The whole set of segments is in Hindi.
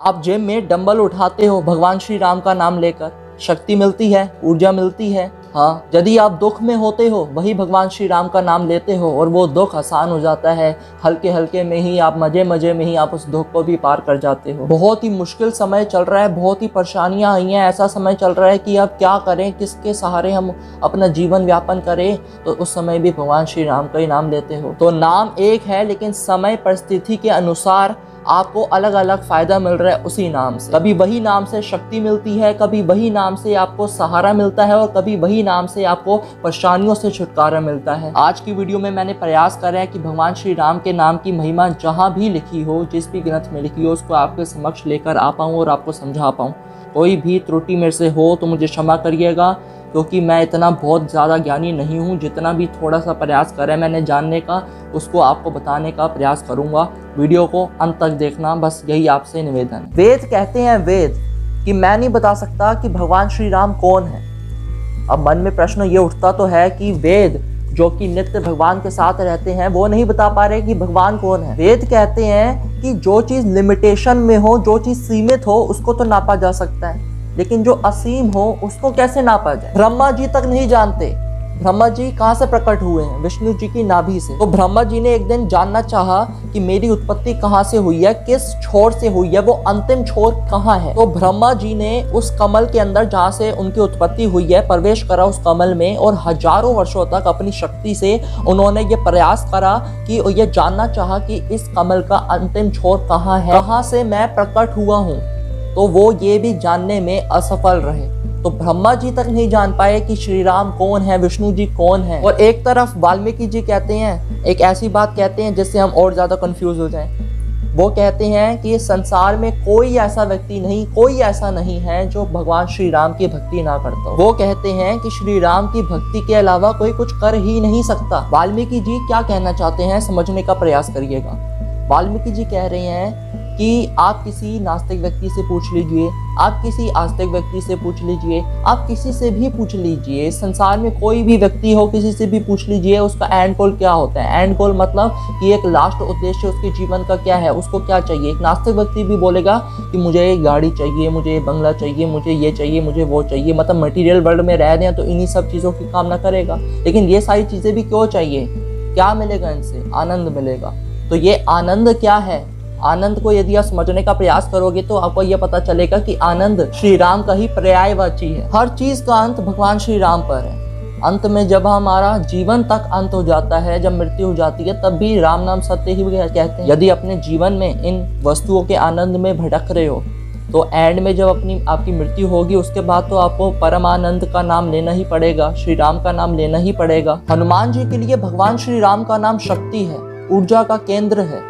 आप जिम में डंबल उठाते हो भगवान श्री राम का नाम लेकर, शक्ति मिलती है, ऊर्जा मिलती है। हाँ, यदि आप दुख में होते हो वही भगवान श्री राम का नाम लेते हो और वो दुख आसान हो जाता है। हल्के हल्के में ही आप मजे में ही आप उस दुख को भी पार कर जाते हो। बहुत ही मुश्किल समय चल रहा है, बहुत ही परेशानियां आई हैं, ऐसा समय चल रहा है कि अब क्या करें, किसके सहारे हम अपना जीवन व्यापन करें। तो उस समय भी भगवान श्री राम का ही नाम लेते हो। तो नाम एक है लेकिन समय परिस्थिति के अनुसार आपको अलग अलग फायदा मिल रहा है उसी नाम से। कभी वही नाम से शक्ति मिलती है, कभी वही नाम से आपको सहारा मिलता है और कभी वही नाम से आपको परेशानियों से छुटकारा मिलता है। आज की वीडियो में मैंने प्रयास करा है कि भगवान श्री राम के नाम की महिमा जहाँ भी लिखी हो, जिस भी ग्रंथ में लिखी हो, उसको आपके समक्ष लेकर आ पाऊँ और आपको समझा पाऊँ। कोई भी त्रुटि मेरे से हो तो मुझे क्षमा करिएगा, क्योंकि मैं इतना बहुत ज़्यादा ज्ञानी नहीं हूँ। जितना भी थोड़ा सा प्रयास करा है मैंने जानने का, उसको आपको बताने का प्रयास करूँगा। वीडियो को अंत तक देखना, बस यही आपसे निवेदन है। वेद कहते हैं वेद कि मैं नहीं बता सकता कि भगवान श्री राम कौन है। अब मन में प्रश्न ये उठता तो है कि वेद जो कि नित्य भगवान के साथ रहते हैं वो नहीं बता पा रहे कि भगवान कौन है। वेद कहते हैं कि जो चीज़ लिमिटेशन में हो, जो चीज़ सीमित हो, उसको तो नापा जा सकता है, लेकिन जो असीम हो उसको कैसे नापा जाए। ब्रह्मा जी तक नहीं जानते ब्रह्मा जी कहाँ से प्रकट हुए हैं, विष्णु जी की नाभि से। तो ब्रह्मा जी ने एक दिन जानना चाहा कि मेरी उत्पत्ति कहाँ से हुई है, किस छोर से हुई है, वो अंतिम छोर कहाँ है। तो ब्रह्मा जी ने उस कमल के अंदर जहाँ से उनकी उत्पत्ति हुई है प्रवेश करा उस कमल में, और हजारों वर्षों तक अपनी शक्ति से उन्होंने ये प्रयास करा कि ये जानना चाहा कि इस कमल का अंतिम छोर कहाँ है, कहाँ से मैं प्रकट हुआ हूँ। तो वो ये भी जानने में असफल रहे। तो ब्रह्मा जी तक नहीं जान पाए कि श्री राम कौन है, विष्णु जी कौन है। और एक तरफ वाल्मीकि जी कहते हैं, एक ऐसी बात कहते हैं जिससे हम और ज्यादा कंफ्यूज हो जाएं। वो कहते हैं कि संसार में कोई ऐसा व्यक्ति नहीं, कोई ऐसा नहीं है जो भगवान श्री राम की भक्ति ना करता हो। वो कहते हैं कि श्री राम की भक्ति के अलावा कोई कुछ कर ही नहीं सकता। वाल्मीकि जी क्या कहना चाहते हैं समझने का प्रयास करिएगा। वाल्मीकि जी कह रहे हैं कि आप किसी नास्तिक व्यक्ति से पूछ लीजिए, आप किसी आस्तिक व्यक्ति से पूछ लीजिए, आप किसी से भी पूछ लीजिए, संसार में कोई भी व्यक्ति हो, किसी से भी पूछ लीजिए, उसका एंड गोल क्या होता है। एंड गोल मतलब कि एक लास्ट उद्देश्य उसके जीवन का क्या है, उसको क्या चाहिए। एक नास्तिक व्यक्ति भी बोलेगा कि मुझे गाड़ी चाहिए, मुझे बंगला चाहिए, मुझे ये चाहिए, मुझे वो चाहिए, मतलब मटीरियल वर्ल्ड में रह रहे हैं तो इन्हीं सब चीज़ों की कामना करेगा। लेकिन ये सारी चीज़ें भी क्यों चाहिए, क्या मिलेगा इनसे, आनंद मिलेगा। तो ये आनंद क्या है, आनंद को यदि आप समझने का प्रयास करोगे तो आपको यह पता चलेगा कि आनंद श्री राम का ही पर्यायवाची है। हर चीज का अंत भगवान श्री राम पर है। अंत में जब हमारा जीवन तक अंत हो जाता है, जब मृत्यु हो जाती है, तब भी राम नाम सत्य ही कहते हैं। यदि अपने जीवन में इन वस्तुओं के आनंद में भटक रहे हो तो एंड में जब आपकी मृत्यु होगी उसके बाद तो आपको परमानंद का नाम लेना ही पड़ेगा, श्री राम का नाम लेना ही पड़ेगा। हनुमान जी के लिए भगवान श्री राम का नाम शक्ति है, ऊर्जा का केंद्र है।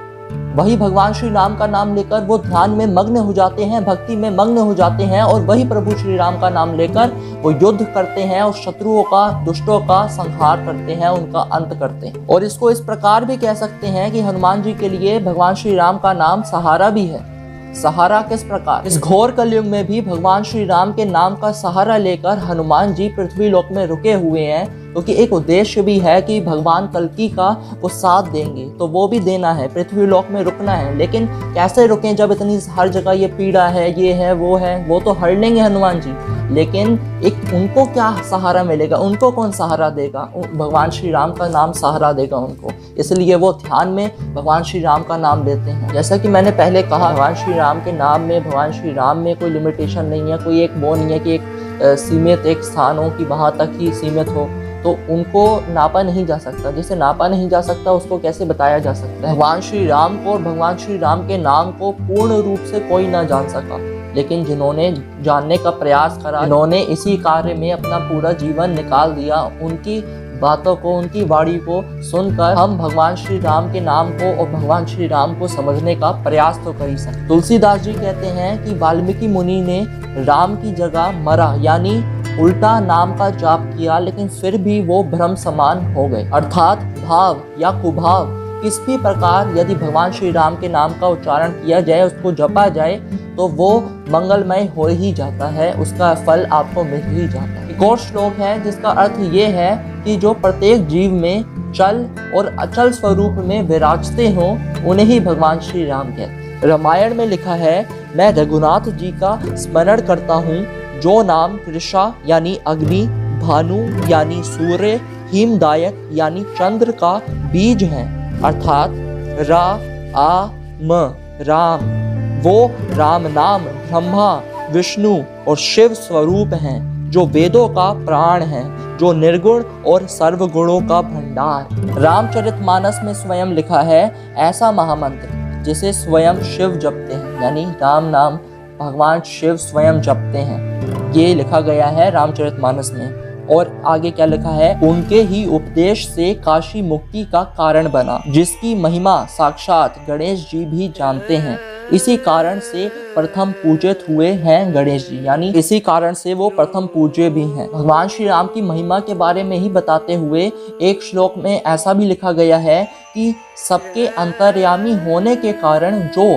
वही भगवान श्री राम का नाम लेकर वो ध्यान में मग्न हो जाते हैं, भक्ति में मग्न हो जाते हैं, और वही प्रभु श्री राम का नाम लेकर वो युद्ध करते हैं और शत्रुओं का, दुष्टों का संहार करते हैं, उनका अंत करते हैं। और इसको इस प्रकार भी कह सकते हैं कि हनुमान जी के लिए भगवान श्री राम का नाम सहारा भी है। सहारा किस प्रकार, इस घोर कलयुग में भी भगवान श्री राम के नाम का सहारा लेकर हनुमान जी पृथ्वी लोक में रुके हुए हैं, क्योंकि एक उद्देश्य भी है कि भगवान कल्कि का वो साथ देंगे, तो वो भी देना है, पृथ्वी लोक में रुकना है। लेकिन कैसे रुकें जब इतनी हर जगह ये पीड़ा है, ये है, वो तो हर लेंगे हनुमान जी, लेकिन एक उनको क्या सहारा मिलेगा, उनको कौन सहारा देगा, भगवान श्री राम का नाम सहारा देगा उनको। इसलिए वो ध्यान में भगवान श्री राम का नाम लेते हैं। जैसा कि मैंने पहले कहा, भगवान श्री राम के नाम में, भगवान श्री राम में कोई लिमिटेशन नहीं है, कोई एक वो नहीं है कि एक सीमित एक स्थान हो कि वहाँ तक ही सीमित हो। तो उनको नापा नहीं जा सकता, जिसे नापा नहीं जा सकता उसको कैसे बताया जा सकता है। भगवान श्री राम को और भगवान श्री राम के नाम को पूर्ण रूप से कोई ना जान सका, लेकिन जिन्होंने जानने का प्रयास करा, जिन्होंने इसी कार्य में अपना पूरा जीवन निकाल दिया, उनकी बातों को, उनकी वाणी को सुनकर हम भगवान श्री राम के नाम को और भगवान श्री राम को समझने का प्रयास तो कर ही सकते। तुलसीदास जी कहते हैं कि वाल्मीकि मुनि ने राम की जगह मरा, यानी उल्टा नाम का जाप किया, लेकिन फिर भी वो भ्रम समान हो गए। अर्थात भाव या कुभाव किस भी प्रकार यदि भगवान श्री राम के नाम का उच्चारण किया जाए, उसको जपा जाए, तो वो मंगलमय हो ही जाता है, उसका फल आपको मिल ही जाता है। एक और श्लोक है जिसका अर्थ ये है कि जो प्रत्येक जीव में चल और अचल स्वरूप में विराजते हों उन्हें ही भगवान श्री राम कहते हैं। रामायण में लिखा है, मैं रघुनाथ जी का स्मरण करता हूँ, जो नाम कृषा यानी अग्नि, भानु यानी सूर्य, हिमदायक यानी चंद्र का बीज है, अर्थात रा आ म राम। वो राम नाम ब्रह्मा, विष्णु और शिव स्वरूप हैं, जो वेदों का प्राण है, जो निर्गुण और सर्वगुणों का भंडार। रामचरितमानस में स्वयं लिखा है, ऐसा महामंत्र जिसे स्वयं शिव जपते हैं, यानी राम नाम भगवान शिव स्वयं जपते हैं, ये लिखा गया है रामचरितमानस में। और आगे क्या लिखा है, उनके ही उपदेश से काशी मुक्ति का कारण बना, जिसकी महिमा साक्षात गणेश जी भी जानते हैं। इसी कारण से प्रथम पूजित हुए हैं गणेश जी, यानी इसी कारण से वो प्रथम पूज्य भी हैं। भगवान श्री राम की महिमा के बारे में ही बताते हुए एक श्लोक में ऐसा भी लिखा गया है कि सबके अंतर्यामी होने के कारण जो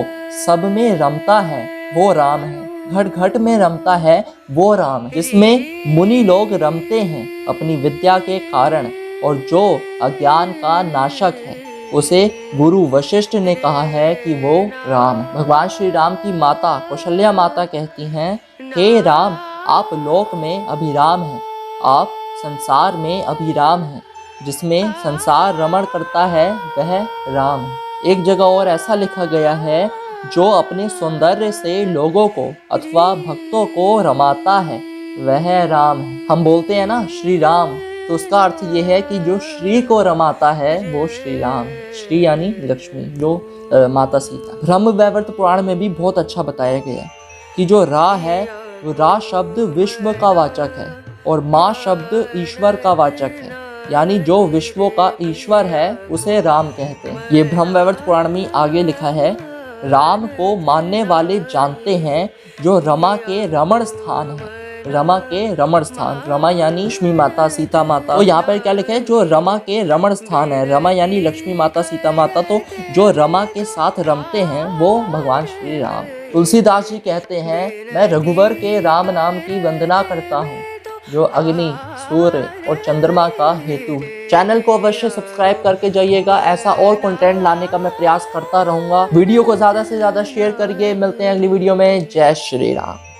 सब में रमता है वो राम है, घट घट में रमता है वो राम है, जिसमें मुनि लोग रमते हैं अपनी विद्या के कारण, और जो अज्ञान का नाशक है उसे गुरु वशिष्ठ ने कहा है कि वो राम है। भगवान श्री राम की माता कौशल्या माता कहती हैं, हे राम, आप लोक में अभिराम हैं, आप संसार में अभिराम हैं, जिसमें संसार रमण करता है वह राम है। एक जगह और ऐसा लिखा गया है, जो अपने सौंदर्य से लोगों को अथवा भक्तों को रमाता है वह राम है। हम बोलते हैं ना श्री राम, तो उसका अर्थ ये है कि जो श्री को रमाता है वो श्री राम है। श्री यानी लक्ष्मी, जो माता सीता। ब्रह्म वैवर्त पुराण में भी बहुत अच्छा बताया गया है कि जो रा है, वो रा शब्द विश्व का वाचक है और माँ शब्द ईश्वर का वाचक है, यानी जो विश्वों का ईश्वर है उसे राम कहते हैं। ये ब्रह्म वैवर्त पुराण में आगे लिखा है, राम को मानने वाले जानते हैं, जो रमा के रमण स्थान है। रमा के रमण स्थान, रमा यानी लक्ष्मी माता सीता माता, तो यहाँ पर क्या लिखा है, जो रमा के रमण स्थान है। रमा यानी लक्ष्मी माता सीता माता, तो जो रमा के साथ रमते हैं वो भगवान श्री राम। तुलसीदास जी कहते हैं, मैं रघुवर के राम नाम की वंदना करता हूँ, जो अग्नि, सूर्य और चंद्रमा का हेतु है। चैनल को अवश्य सब्सक्राइब करके जाइएगा, ऐसा और कंटेंट लाने का मैं प्रयास करता रहूंगा। वीडियो को ज्यादा से ज्यादा शेयर करिए। मिलते हैं अगली वीडियो में। जय श्री राम।